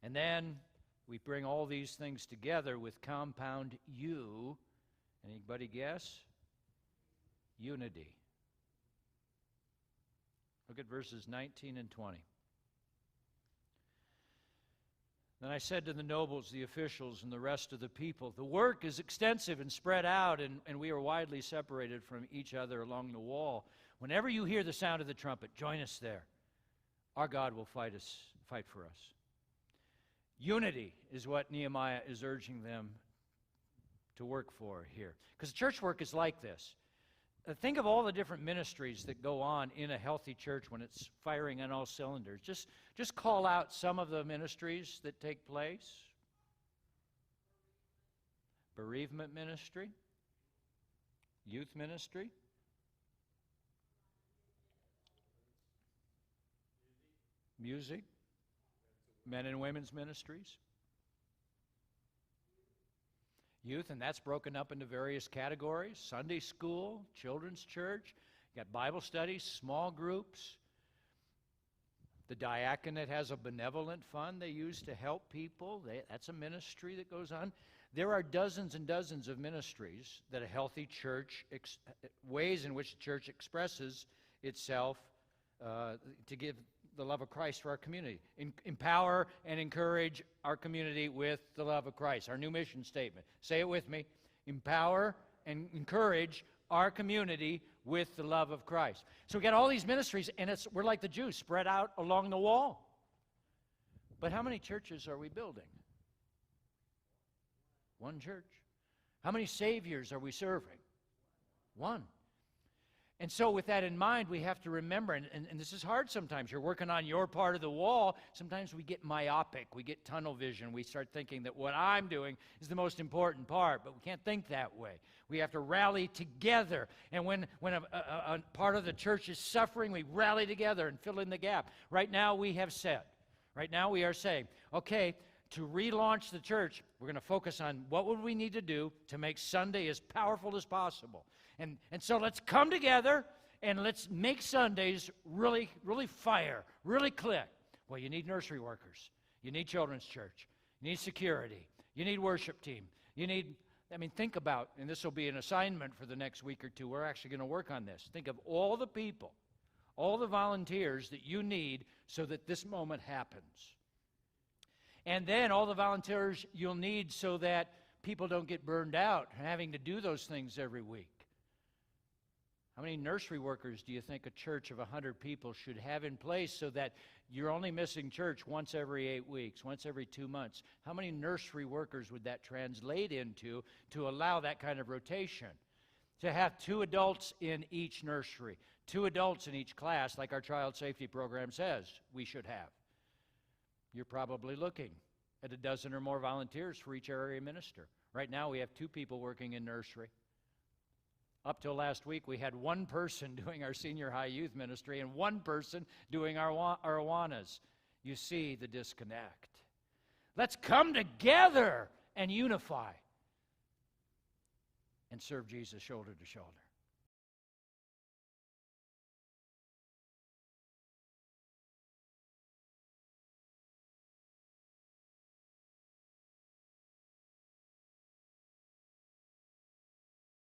And then we bring all these things together with compound U. Anybody guess? Unity. Look at verses 19 and 20. Then I said to the nobles, the officials, and the rest of the people, the work is extensive and spread out, and we are widely separated from each other along the wall. Whenever you hear the sound of the trumpet, join us there. Our God will fight for us. Unity is what Nehemiah is urging them to work for here. Because church work is like this. Think of all the different ministries that go on in a healthy church when it's firing on all cylinders. Just call out some of the ministries that take place. Bereavement ministry, youth ministry, music, men and women's ministries, youth, and that's broken up into various categories: Sunday school, children's church, you got Bible studies, small groups. The diaconate has a benevolent fund they use to help people. That's a ministry that goes on. There are dozens and dozens of ministries that a healthy church, ways in which the church expresses itself to give the love of Christ to our community. Empower and encourage our community with the love of Christ. Our new mission statement. Say it with me. Empower and encourage our community with the love of Christ. So we got all these ministries, and we're like the Jews, spread out along the wall. But how many churches are we building? One church. How many saviors are we serving? One. And so with that in mind, we have to remember, and this is hard sometimes. You're working on your part of the wall. Sometimes we get myopic. We get tunnel vision. We start thinking that what I'm doing is the most important part, but we can't think that way. We have to rally together. And when a part of the church is suffering, we rally together and fill in the gap. Right now we are saying, okay, to relaunch the church, we're going to focus on what would we need to do to make Sunday as powerful as possible. And so let's come together and let's make Sundays really, really fire, really click. Well, you need nursery workers. You need children's church. You need security. You need worship team. Think about, and this will be an assignment for the next week or two. We're actually going to work on this. Think of all the people, all the volunteers that you need so that this moment happens. And then all the volunteers you'll need so that people don't get burned out having to do those things every week. How many nursery workers do you think a church of 100 people should have in place so that you're only missing church once every 8 weeks, once every 2 months? How many nursery workers would that translate into to allow that kind of rotation? To have 2 adults in each nursery, 2 adults in each class, like our child safety program says we should have. You're probably looking at a dozen or more volunteers for each area minister. Right now we have 2 people working in nursery. Up till last week, we had 1 person doing our senior high youth ministry and 1 person doing our Awanas. You see the disconnect. Let's come together and unify and serve Jesus shoulder to shoulder.